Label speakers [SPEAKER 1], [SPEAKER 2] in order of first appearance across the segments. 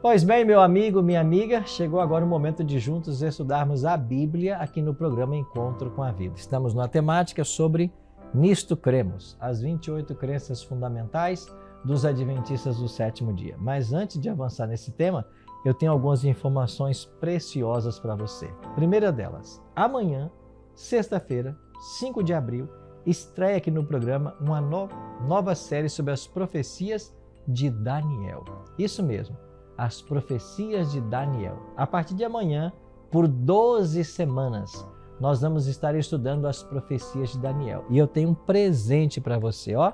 [SPEAKER 1] Pois bem, meu amigo, minha amiga, chegou agora o momento de juntos estudarmos a Bíblia aqui no programa Encontro com a Vida. Estamos numa temática sobre Nisto Cremos, as 28 crenças fundamentais dos Adventistas do sétimo dia. Mas antes de avançar nesse tema, eu tenho algumas informações preciosas para você. Primeira delas, amanhã, sexta-feira, 5 de abril, estreia aqui no programa uma nova série sobre as profecias de Daniel. Isso mesmo. As profecias de Daniel. A partir de amanhã, por 12 semanas, nós vamos estar estudando as profecias de Daniel. E eu tenho um presente para você, ó.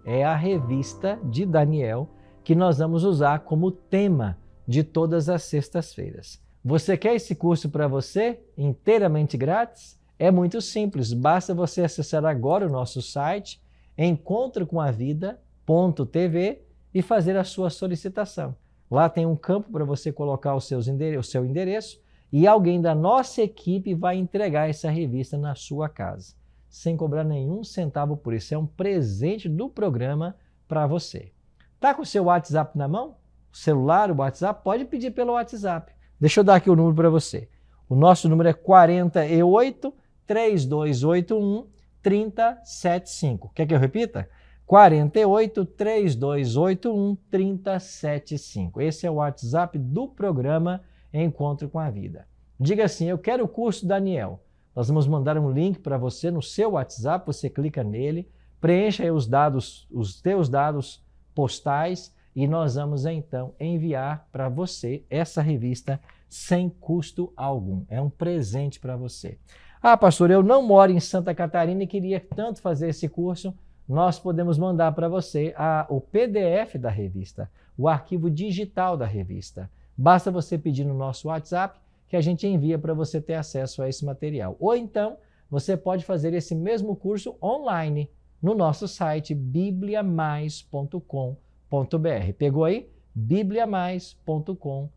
[SPEAKER 1] É a revista de Daniel que nós vamos usar como tema de todas as sextas-feiras. Você quer esse curso para você, inteiramente grátis? É muito simples, basta você acessar agora o nosso site encontrocomavida.tv e fazer a sua solicitação. Lá tem um campo para você colocar o seu endereço e alguém da nossa equipe vai entregar essa revista na sua casa, sem cobrar nenhum centavo por isso. É um presente do programa para você. Tá com o seu WhatsApp na mão? O celular, o WhatsApp? Pode pedir pelo WhatsApp. Deixa eu dar aqui o número para você. O nosso número é 48 3281 3075. Quer que eu repita? 48 3281 3075. Esse é o WhatsApp do programa Encontro com a Vida. Diga assim: eu quero o curso Daniel. Nós vamos mandar um link para você no seu WhatsApp, você clica nele, preencha aí os teus dados postais e nós vamos então enviar para você essa revista sem custo algum. É um presente para você. Ah, pastor, eu não moro em Santa Catarina e queria tanto fazer esse curso. Nós podemos mandar para você o PDF da revista, o arquivo digital da revista. Basta você pedir no nosso WhatsApp que a gente envia para você ter acesso a esse material. Ou então, você pode fazer esse mesmo curso online no nosso site bibliamais.com.br. Pegou aí? bibliamais.com.br.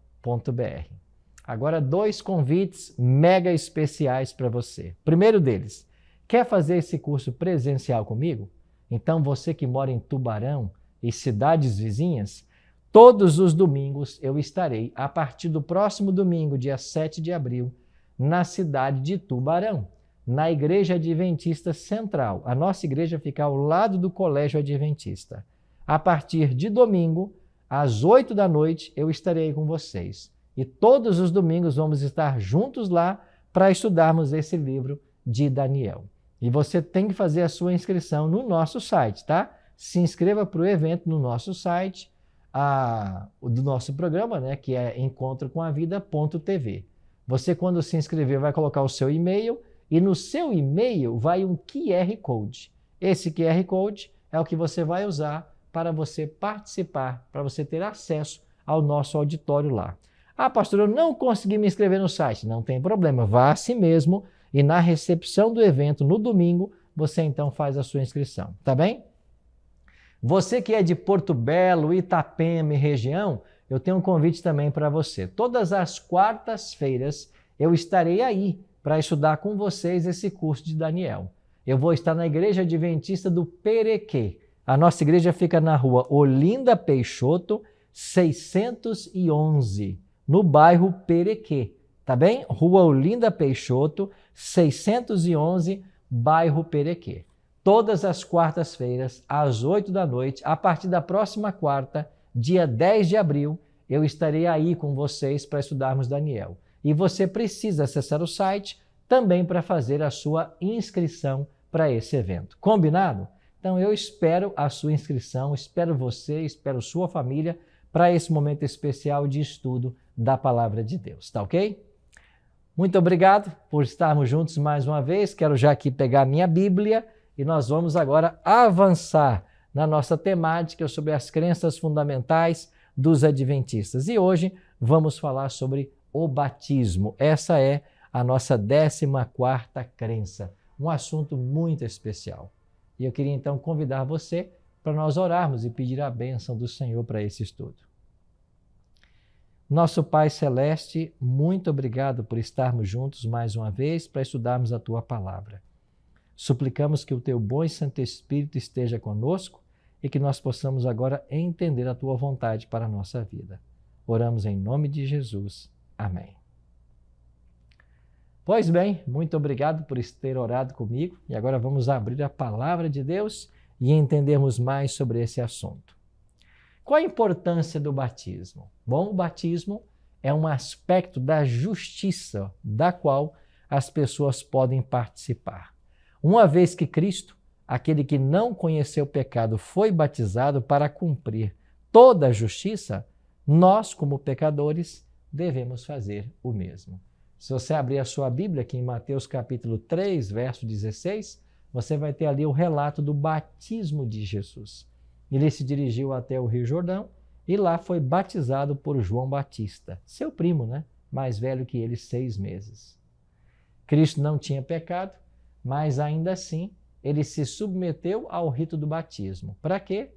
[SPEAKER 1] Agora, 2 convites mega especiais para você. Primeiro deles, quer fazer esse curso presencial comigo? Então, você que mora em Tubarão e cidades vizinhas, todos os domingos eu estarei, a partir do próximo domingo, dia 7 de abril, na cidade de Tubarão, na Igreja Adventista Central. A nossa igreja fica ao lado do Colégio Adventista. A partir de domingo, às 8 da noite, eu estarei com vocês. E todos os domingos vamos estar juntos lá para estudarmos esse livro de Daniel. E você tem que fazer a sua inscrição no nosso site, tá? Se inscreva para o evento no nosso site, do nosso programa, né, que é encontrocomavida.tv. Você, quando se inscrever, vai colocar o seu e-mail e no seu e-mail vai um QR Code. Esse QR Code é o que você vai usar para você participar, para você ter acesso ao nosso auditório lá. Ah, pastor, eu não consegui me inscrever no site. Não tem problema, vá assim mesmo. E na recepção do evento, no domingo, você então faz a sua inscrição, tá bem? Você que é de Porto Belo, Itapema e região, eu tenho um convite também para você. Todas as quartas-feiras eu estarei aí para estudar com vocês esse curso de Daniel. Eu vou estar na Igreja Adventista do Perequê. A nossa igreja fica na rua Olinda Peixoto, 611, no bairro Perequê. Tá bem? Rua Olinda Peixoto, 611, bairro Perequê. Todas as quartas-feiras, às 8 da noite, a partir da próxima quarta, dia 10 de abril, eu estarei aí com vocês para estudarmos Daniel. E você precisa acessar o site também para fazer a sua inscrição para esse evento. Combinado? Então eu espero a sua inscrição, espero você, espero sua família para esse momento especial de estudo da Palavra de Deus. Tá ok? Muito obrigado por estarmos juntos mais uma vez. Quero já aqui pegar a minha Bíblia e nós vamos agora avançar na nossa temática sobre as crenças fundamentais dos adventistas. E hoje vamos falar sobre o batismo. Essa é a nossa 14ª crença, um assunto muito especial. E eu queria então convidar você para nós orarmos e pedir a bênção do Senhor para esse estudo. Nosso Pai Celeste, muito obrigado por estarmos juntos mais uma vez para estudarmos a Tua Palavra. Suplicamos que o Teu bom e Santo Espírito esteja conosco e que nós possamos agora entender a Tua vontade para a nossa vida. Oramos em nome de Jesus. Amém. Pois bem, muito obrigado por ter orado comigo e agora vamos abrir a palavra de Deus e entendermos mais sobre esse assunto. Qual a importância do batismo? Bom, o batismo é um aspecto da justiça da qual as pessoas podem participar. Uma vez que Cristo, aquele que não conheceu o pecado, foi batizado para cumprir toda a justiça, nós, como pecadores, devemos fazer o mesmo. Se você abrir a sua Bíblia aqui em Mateus capítulo 3, verso 16, você vai ter ali o relato do batismo de Jesus. Ele se dirigiu até o Rio Jordão e lá foi batizado por João Batista, seu primo, né? Mais velho que ele 6 meses. Cristo não tinha pecado, mas ainda assim ele se submeteu ao rito do batismo. Para quê?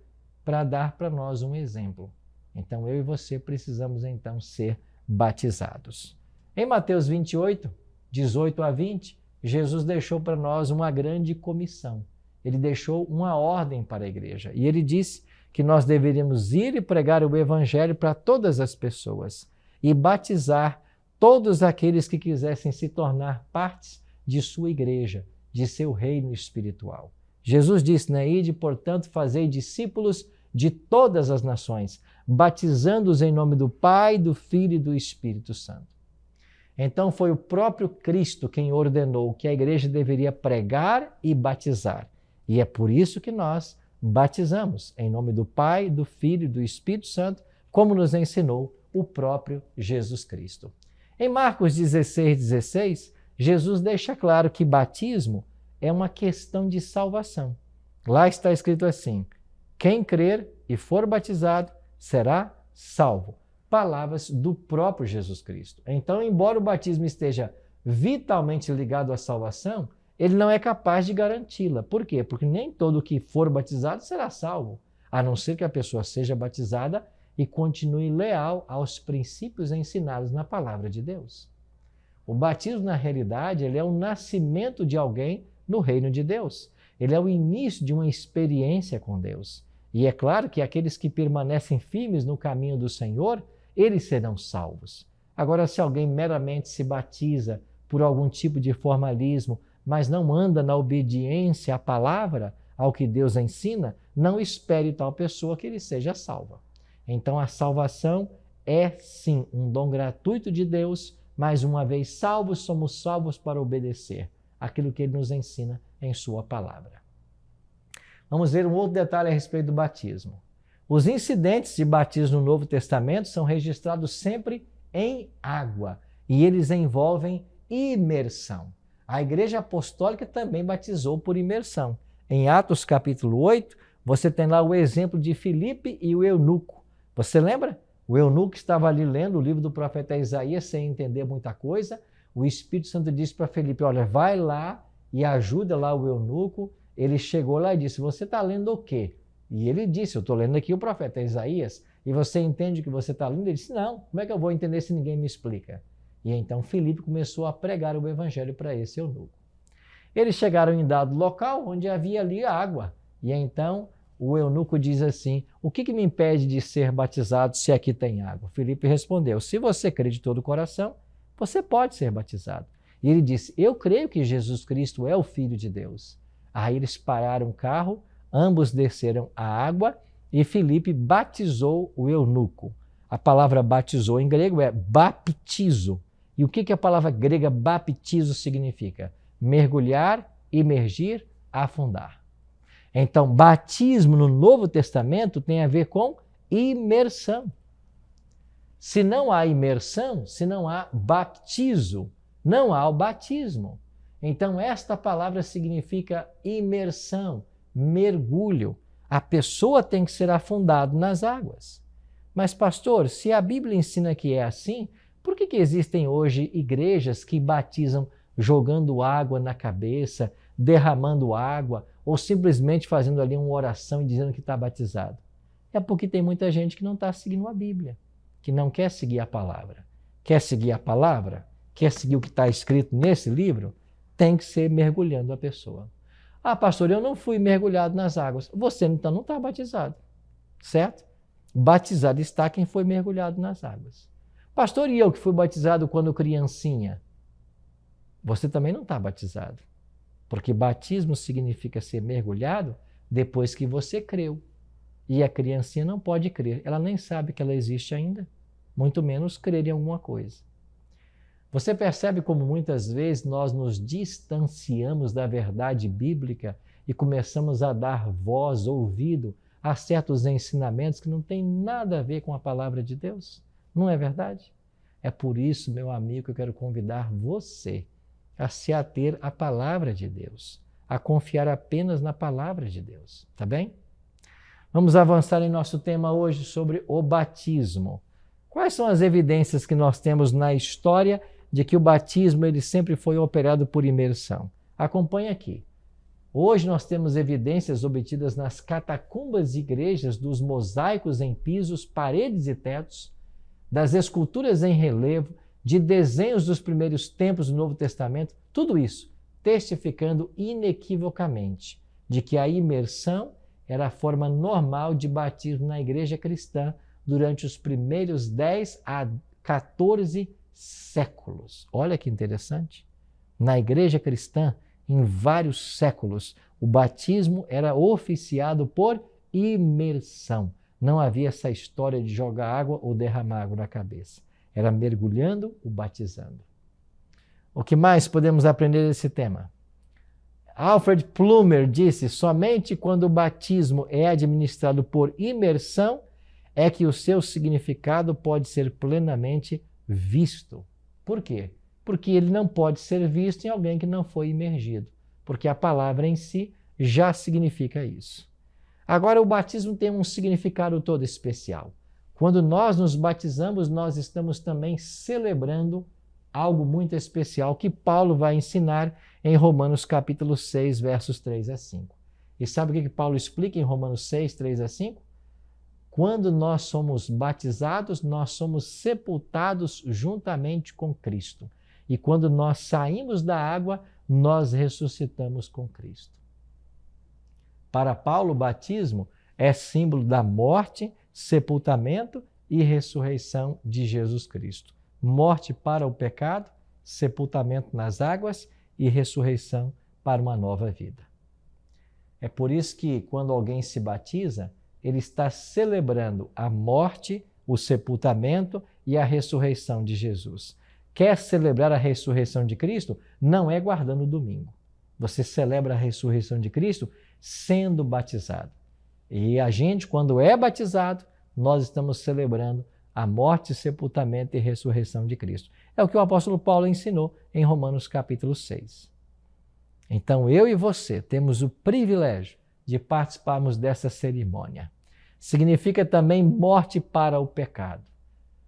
[SPEAKER 1] Para dar para nós um exemplo. Então eu e você precisamos então ser batizados. Em Mateus 28, 18 a 20, Jesus deixou para nós uma grande comissão. Ele deixou uma ordem para a igreja e ele disse que nós deveríamos ir e pregar o evangelho para todas as pessoas e batizar todos aqueles que quisessem se tornar partes de sua igreja, de seu reino espiritual. Jesus disse, né? Ide, portanto, fazei discípulos de todas as nações, batizando-os em nome do Pai, do Filho e do Espírito Santo. Então foi o próprio Cristo quem ordenou que a igreja deveria pregar e batizar. E é por isso que nós batizamos em nome do Pai, do Filho e do Espírito Santo, como nos ensinou o próprio Jesus Cristo. Em Marcos 16, Jesus deixa claro que batismo é uma questão de salvação. Lá está escrito assim: quem crer e for batizado será salvo. Palavras do próprio Jesus Cristo. Então, embora o batismo esteja vitalmente ligado à salvação, ele não é capaz de garanti-la. Por quê? Porque nem todo que for batizado será salvo, a não ser que a pessoa seja batizada e continue leal aos princípios ensinados na palavra de Deus. O batismo, na realidade, ele é o nascimento de alguém no reino de Deus. Ele é o início de uma experiência com Deus. E é claro que aqueles que permanecem firmes no caminho do Senhor, eles serão salvos. Agora, se alguém meramente se batiza por algum tipo de formalismo, mas não anda na obediência à palavra, ao que Deus ensina, não espere tal pessoa que ele seja salva. Então, a salvação é, sim, um dom gratuito de Deus, mas uma vez salvos, somos salvos para obedecer aquilo que ele nos ensina em sua palavra. Vamos ver um outro detalhe a respeito do batismo. Os incidentes de batismo no Novo Testamento são registrados sempre em água e eles envolvem imersão. A Igreja Apostólica também batizou por imersão. Em Atos capítulo 8, você tem lá o exemplo de Filipe e o eunuco. Você lembra? O eunuco estava ali lendo o livro do profeta Isaías sem entender muita coisa. O Espírito Santo disse para Filipe, olha, vai lá e ajuda lá o eunuco. Ele chegou lá e disse, você está lendo o quê? E ele disse, eu estou lendo aqui o profeta Isaías, e você entende o que você está lendo? Ele disse, não, como é que eu vou entender se ninguém me explica? E então Filipe começou a pregar o evangelho para esse eunuco. Eles chegaram em dado local onde havia ali água. E então o eunuco diz assim, o que me impede de ser batizado se aqui tem água? Filipe respondeu, se você crê de todo o coração, você pode ser batizado. E ele disse, eu creio que Jesus Cristo é o Filho de Deus. Aí eles pararam o carro, ambos desceram a água e Filipe batizou o eunuco. A palavra batizou em grego é baptizo. E o que a palavra grega baptizo significa? Mergulhar, imergir, afundar. Então, batismo no Novo Testamento tem a ver com imersão. Se não há imersão, se não há baptizo, não há o batismo. Então, esta palavra significa imersão, mergulho. A pessoa tem que ser afundada nas águas. Mas, pastor, se a Bíblia ensina que é assim, por que existem hoje igrejas que batizam jogando água na cabeça, derramando água, ou simplesmente fazendo ali uma oração e dizendo que está batizado? É porque tem muita gente que não está seguindo a Bíblia, que não quer seguir a palavra. Quer seguir a palavra? Quer seguir o que está escrito nesse livro? Tem que ser mergulhando a pessoa. Ah, pastor, eu não fui mergulhado nas águas. Você então não está batizado, certo? Batizado está quem foi mergulhado nas águas. Pastor, e eu que fui batizado quando criancinha? Você também não está batizado. Porque batismo significa ser mergulhado depois que você creu. E a criancinha não pode crer. Ela nem sabe que ela existe ainda, muito menos crer em alguma coisa. Você percebe como muitas vezes nós nos distanciamos da verdade bíblica e começamos a dar voz, ouvido a certos ensinamentos que não têm nada a ver com a palavra de Deus? Não é verdade? É por isso, meu amigo, que eu quero convidar você a se ater à palavra de Deus, a confiar apenas na palavra de Deus, tá bem? Vamos avançar em nosso tema hoje sobre o batismo. Quais são as evidências que nós temos na história de que o batismo ele sempre foi operado por imersão? Acompanhe aqui. Hoje nós temos evidências obtidas nas catacumbas de igrejas, dos mosaicos em pisos, paredes e tetos, das esculturas em relevo, de desenhos dos primeiros tempos do Novo Testamento, tudo isso testificando inequivocamente de que a imersão era a forma normal de batismo na igreja cristã durante os primeiros 10 a 14 séculos. Olha que interessante. Na igreja cristã, em vários séculos, o batismo era oficiado por imersão. Não havia essa história de jogar água ou derramar água na cabeça. Era mergulhando ou batizando. O que mais podemos aprender desse tema? Alfred Plumer disse: somente quando o batismo é administrado por imersão é que o seu significado pode ser plenamente visto. Por quê? Porque ele não pode ser visto em alguém que não foi imergido, porque a palavra em si já significa isso. Agora, o batismo tem um significado todo especial. Quando nós nos batizamos, nós estamos também celebrando algo muito especial que Paulo vai ensinar em Romanos capítulo 6, versos 3 a 5. E sabe o que Paulo explica em Romanos 6, 3 a 5? Quando nós somos batizados, nós somos sepultados juntamente com Cristo. E quando nós saímos da água, nós ressuscitamos com Cristo. Para Paulo, o batismo é símbolo da morte, sepultamento e ressurreição de Jesus Cristo. Morte para o pecado, sepultamento nas águas e ressurreição para uma nova vida. É por isso que quando alguém se batiza, ele está celebrando a morte, o sepultamento e a ressurreição de Jesus. Quer celebrar a ressurreição de Cristo? Não é guardando o domingo. Você celebra a ressurreição de Cristo sendo batizado. E a gente, quando é batizado, nós estamos celebrando a morte, sepultamento e ressurreição de Cristo. É o que o apóstolo Paulo ensinou em Romanos capítulo 6. Então, eu e você temos o privilégio de participarmos dessa cerimônia. Significa também morte para o pecado.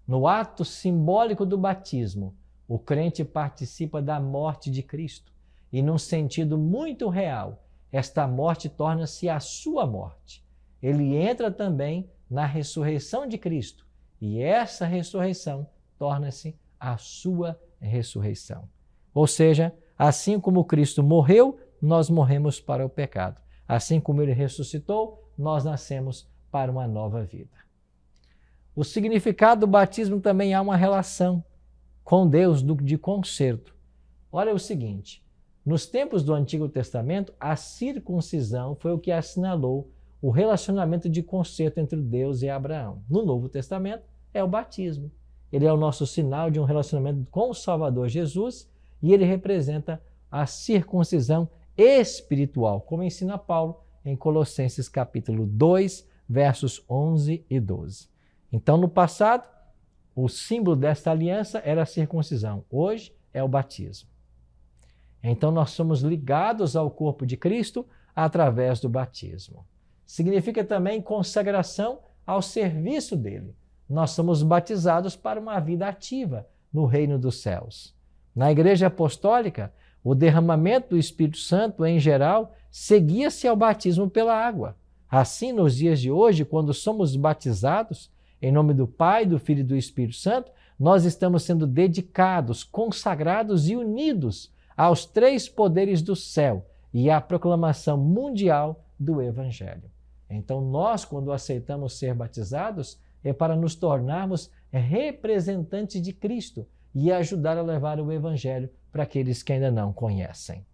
[SPEAKER 1] No ato simbólico do batismo, o crente participa da morte de Cristo. E num sentido muito real, esta morte torna-se a sua morte. Ele entra também na ressurreição de Cristo. E essa ressurreição torna-se a sua ressurreição. Ou seja, assim como Cristo morreu, nós morremos para o pecado. Assim como ele ressuscitou, nós nascemos para uma nova vida. O significado do batismo também há uma relação com Deus de conserto. Olha o seguinte, nos tempos do Antigo Testamento, a circuncisão foi o que assinalou o relacionamento de conserto entre Deus e Abraão. No Novo Testamento, é o batismo. Ele é o nosso sinal de um relacionamento com o Salvador Jesus e ele representa a circuncisão espiritual, como ensina Paulo em Colossenses capítulo 2, versos 11 e 12. Então, no passado, o símbolo desta aliança era a circuncisão. Hoje é o batismo. Então, nós somos ligados ao corpo de Cristo através do batismo. Significa também consagração ao serviço dele. Nós somos batizados para uma vida ativa no reino dos céus. Na Igreja Apostólica, o derramamento do Espírito Santo, em geral, seguia-se ao batismo pela água. Assim, nos dias de hoje, quando somos batizados, em nome do Pai, do Filho e do Espírito Santo, nós estamos sendo dedicados, consagrados e unidos aos três poderes do céu e à proclamação mundial do Evangelho. Então nós, quando aceitamos ser batizados, é para nos tornarmos representantes de Cristo e ajudar a levar o Evangelho para aqueles que ainda não conhecem.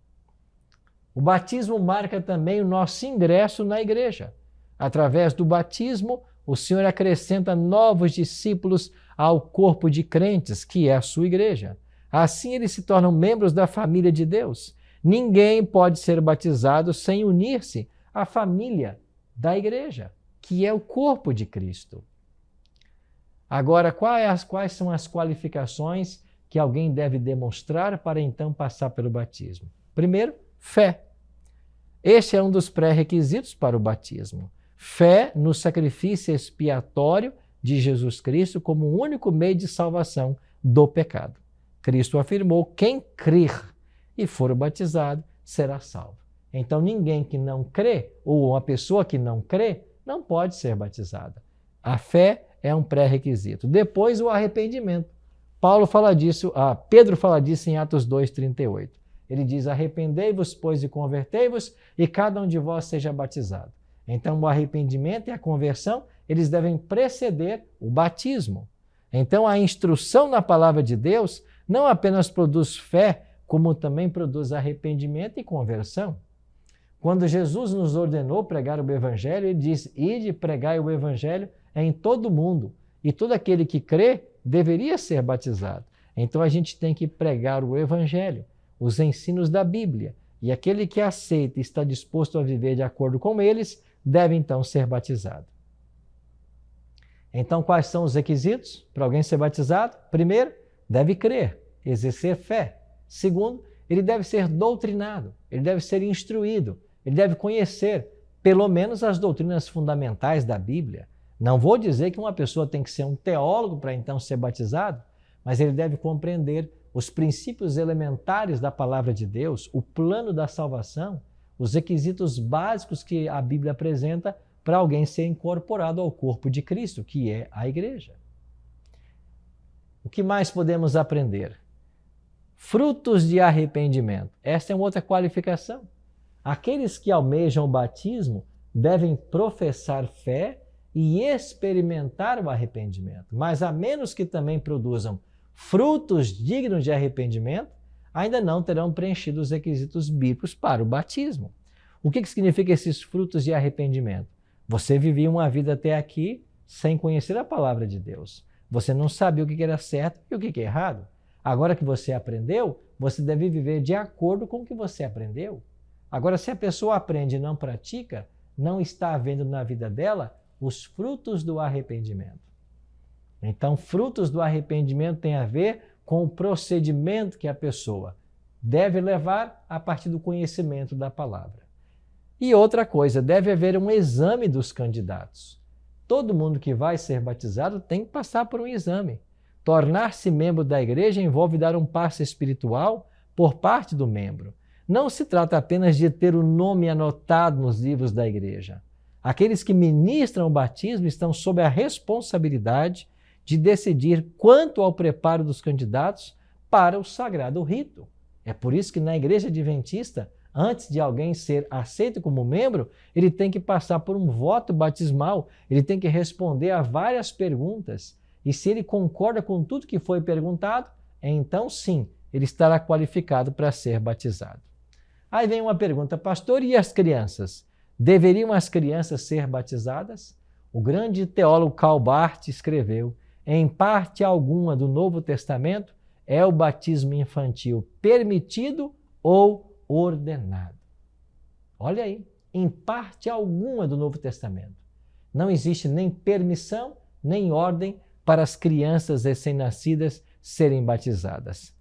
[SPEAKER 1] O batismo marca também o nosso ingresso na igreja. Através do batismo, o Senhor acrescenta novos discípulos ao corpo de crentes, que é a sua igreja. Assim, eles se tornam membros da família de Deus. Ninguém pode ser batizado sem unir-se à família da igreja, que é o corpo de Cristo. Agora, quais são as qualificações que alguém deve demonstrar para então passar pelo batismo? Primeiro, fé. Este é um dos pré-requisitos para o batismo. Fé no sacrifício expiatório de Jesus Cristo como o único meio de salvação do pecado. Cristo afirmou: quem crer e for batizado será salvo. Então ninguém que não crê, ou uma pessoa que não crê, não pode ser batizada. A fé é um pré-requisito. Depois o arrependimento. Pedro fala disso em Atos 2:38. Ele diz: arrependei-vos, pois, e convertei-vos, e cada um de vós seja batizado. Então, o arrependimento e a conversão, eles devem preceder o batismo. Então, a instrução na palavra de Deus não apenas produz fé, como também produz arrependimento e conversão. Quando Jesus nos ordenou pregar o Evangelho, ele diz: ide pregai o Evangelho em todo o mundo, e todo aquele que crê deveria ser batizado. Então, a gente tem que pregar o Evangelho, os ensinos da Bíblia, e aquele que aceita e está disposto a viver de acordo com eles, deve então ser batizado. Então, quais são os requisitos para alguém ser batizado? Primeiro, deve crer, exercer fé. Segundo, ele deve ser doutrinado, ele deve ser instruído, ele deve conhecer pelo menos as doutrinas fundamentais da Bíblia. Não vou dizer que uma pessoa tem que ser um teólogo para então ser batizado, mas ele deve compreender os princípios elementares da palavra de Deus, o plano da salvação, os requisitos básicos que a Bíblia apresenta para alguém ser incorporado ao corpo de Cristo, que é a igreja. O que mais podemos aprender? Frutos de arrependimento. Esta é uma outra qualificação. Aqueles que almejam o batismo devem professar fé e experimentar o arrependimento, mas a menos que também produzam frutos dignos de arrependimento, ainda não terão preenchido os requisitos bíblicos para o batismo. O que significa esses frutos de arrependimento? Você vivia uma vida até aqui sem conhecer a palavra de Deus. Você não sabia o que era certo e o que é errado. Agora que você aprendeu, você deve viver de acordo com o que você aprendeu. Agora, se a pessoa aprende e não pratica, não está havendo na vida dela os frutos do arrependimento. Então, frutos do arrependimento têm a ver com o procedimento que a pessoa deve levar a partir do conhecimento da palavra. E outra coisa, deve haver um exame dos candidatos. Todo mundo que vai ser batizado tem que passar por um exame. Tornar-se membro da igreja envolve dar um passo espiritual por parte do membro. Não se trata apenas de ter o nome anotado nos livros da igreja. Aqueles que ministram o batismo estão sob a responsabilidade de decidir quanto ao preparo dos candidatos para o sagrado rito. É por isso que na igreja adventista, antes de alguém ser aceito como membro, ele tem que passar por um voto batismal, ele tem que responder a várias perguntas. E se ele concorda com tudo que foi perguntado, então sim, ele estará qualificado para ser batizado. Aí vem uma pergunta: pastor, e as crianças? Deveriam as crianças ser batizadas? O grande teólogo Karl Barth escreveu: em parte alguma do Novo Testamento é o batismo infantil permitido ou ordenado. Olha aí, em parte alguma do Novo Testamento. Não existe nem permissão, nem ordem para as crianças recém-nascidas serem batizadas.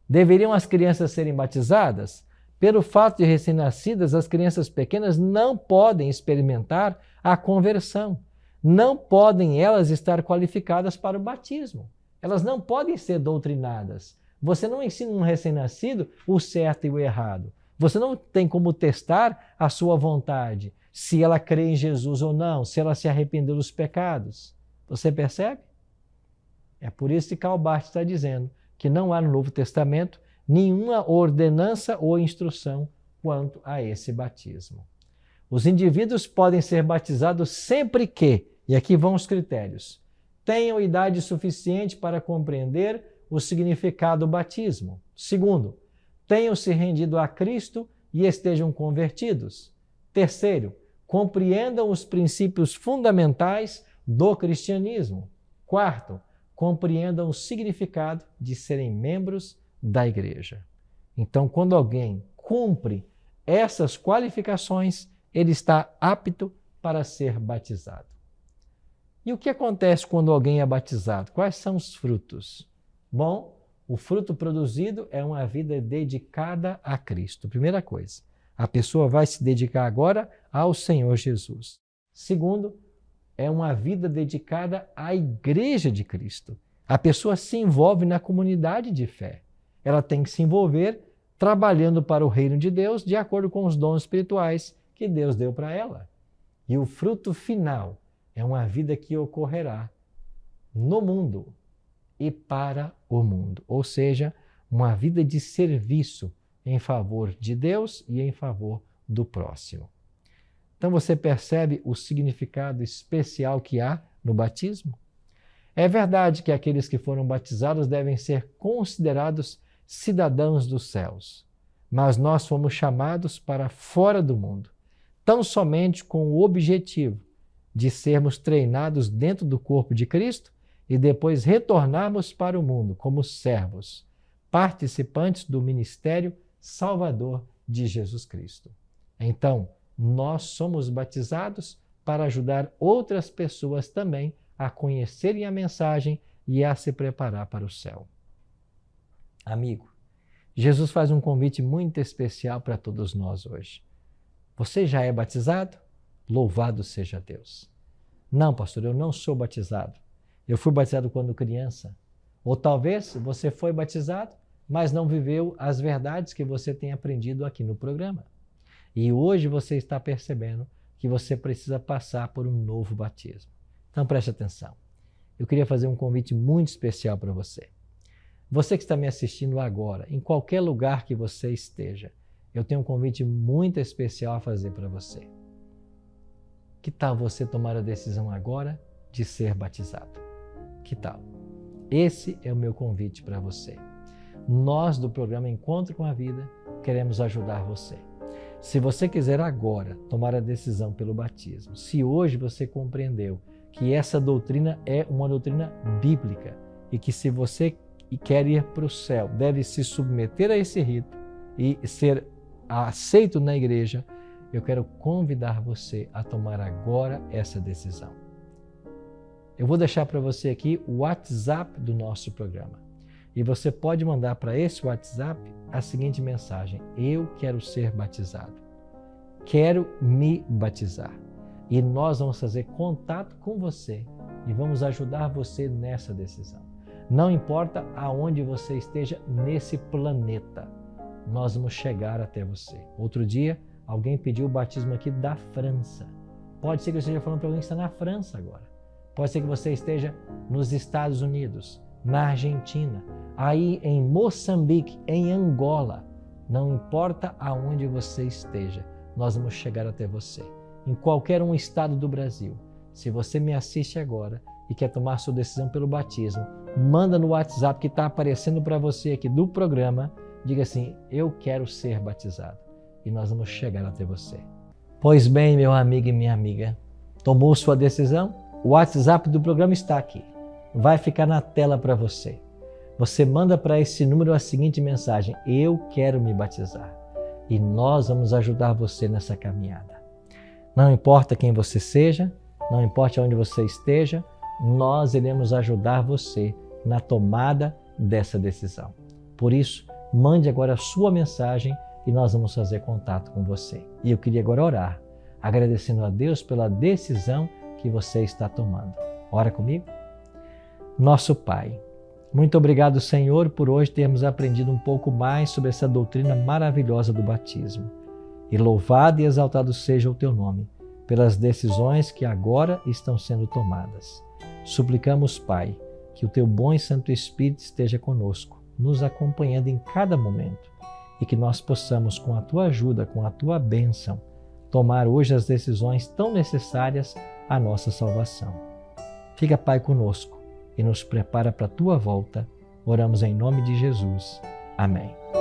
[SPEAKER 1] Deveriam as crianças serem batizadas? Pelo fato de recém-nascidas, as crianças pequenas não podem experimentar a conversão. Não podem elas estar qualificadas para o batismo. Elas não podem ser doutrinadas. Você não ensina um recém-nascido o certo e o errado. Você não tem como testar a sua vontade, se ela crê em Jesus ou não, se ela se arrependeu dos pecados. Você percebe? É por isso que Karl Barth está dizendo que não há no Novo Testamento nenhuma ordenança ou instrução quanto a esse batismo. Os indivíduos podem ser batizados sempre que, e aqui vão os critérios, tenham idade suficiente para compreender o significado do batismo. Segundo, tenham se rendido a Cristo e estejam convertidos. Terceiro, compreendam os princípios fundamentais do cristianismo. Quarto, compreendam o significado de serem membros da igreja. Então, quando alguém cumpre essas qualificações, ele está apto para ser batizado. E o que acontece quando alguém é batizado? Quais são os frutos? Bom, o fruto produzido é uma vida dedicada a Cristo. Primeira coisa, a pessoa vai se dedicar agora ao Senhor Jesus. Segundo, é uma vida dedicada à Igreja de Cristo. A pessoa se envolve na comunidade de fé. Ela tem que se envolver trabalhando para o reino de Deus de acordo com os dons espirituais que Deus deu para ela. E o fruto final é uma vida que ocorrerá no mundo e para o mundo. Ou seja, uma vida de serviço em favor de Deus e em favor do próximo. Então você percebe o significado especial que há no batismo? É verdade que aqueles que foram batizados devem ser considerados cidadãos dos céus, mas nós fomos chamados para fora do mundo, tão somente com o objetivo de sermos treinados dentro do corpo de Cristo e depois retornarmos para o mundo como servos, participantes do ministério salvador de Jesus Cristo. Então, nós somos batizados para ajudar outras pessoas também a conhecerem a mensagem e a se preparar para o céu. Amigo, Jesus faz um convite muito especial para todos nós hoje. Você já é batizado? Louvado seja Deus. Não, pastor, eu não sou batizado. Eu fui batizado quando criança. Ou talvez você foi batizado, mas não viveu as verdades que você tem aprendido aqui no programa. E hoje você está percebendo que você precisa passar por um novo batismo. Então preste atenção. Eu queria fazer um convite muito especial para você. Você que está me assistindo agora, em qualquer lugar que você esteja, eu tenho um convite muito especial a fazer para você. Que tal você tomar a decisão agora de ser batizado? Que tal? Esse é o meu convite para você. Nós do programa Encontro com a Vida queremos ajudar você. Se você quiser agora tomar a decisão pelo batismo, se hoje você compreendeu que essa doutrina é uma doutrina bíblica e que se você quer ir para o céu, deve se submeter a esse rito e ser aceito na igreja, eu quero convidar você a tomar agora essa decisão. Eu vou deixar para você aqui o WhatsApp do nosso programa. E você pode mandar para esse WhatsApp a seguinte mensagem: eu quero ser batizado. Quero me batizar. E nós vamos fazer contato com você e vamos ajudar você nessa decisão. Não importa aonde você esteja nesse planeta, nós vamos chegar até você. Outro dia, alguém pediu o batismo aqui da França. Pode ser que eu esteja falando para alguém que está na França agora. Pode ser que você esteja nos Estados Unidos, na Argentina, aí em Moçambique, em Angola. Não importa aonde você esteja, nós vamos chegar até você. Em qualquer um estado do Brasil. Se você me assiste agora e quer tomar sua decisão pelo batismo, manda no WhatsApp que está aparecendo para você aqui do programa, diga assim: eu quero ser batizado. E nós vamos chegar até você. Pois bem, meu amigo e minha amiga, tomou sua decisão? O WhatsApp do programa está aqui. Vai ficar na tela para você. Você manda para esse número a seguinte mensagem: eu quero me batizar. E nós vamos ajudar você nessa caminhada. Não importa quem você seja, não importa onde você esteja, nós iremos ajudar você na tomada dessa decisão. Por isso, mande agora a sua mensagem e nós vamos fazer contato com você. E eu queria agora orar, agradecendo a Deus pela decisão que você está tomando. Ora comigo? Nosso Pai, muito obrigado, Senhor, por hoje termos aprendido um pouco mais sobre essa doutrina maravilhosa do batismo. E louvado e exaltado seja o Teu nome, pelas decisões que agora estão sendo tomadas. Suplicamos, Pai, que o Teu bom e Santo Espírito esteja conosco, nos acompanhando em cada momento, e que nós possamos, com a Tua ajuda, com a Tua bênção, tomar hoje as decisões tão necessárias à nossa salvação. Fica, Pai, conosco e nos prepara para a Tua volta. Oramos em nome de Jesus. Amém.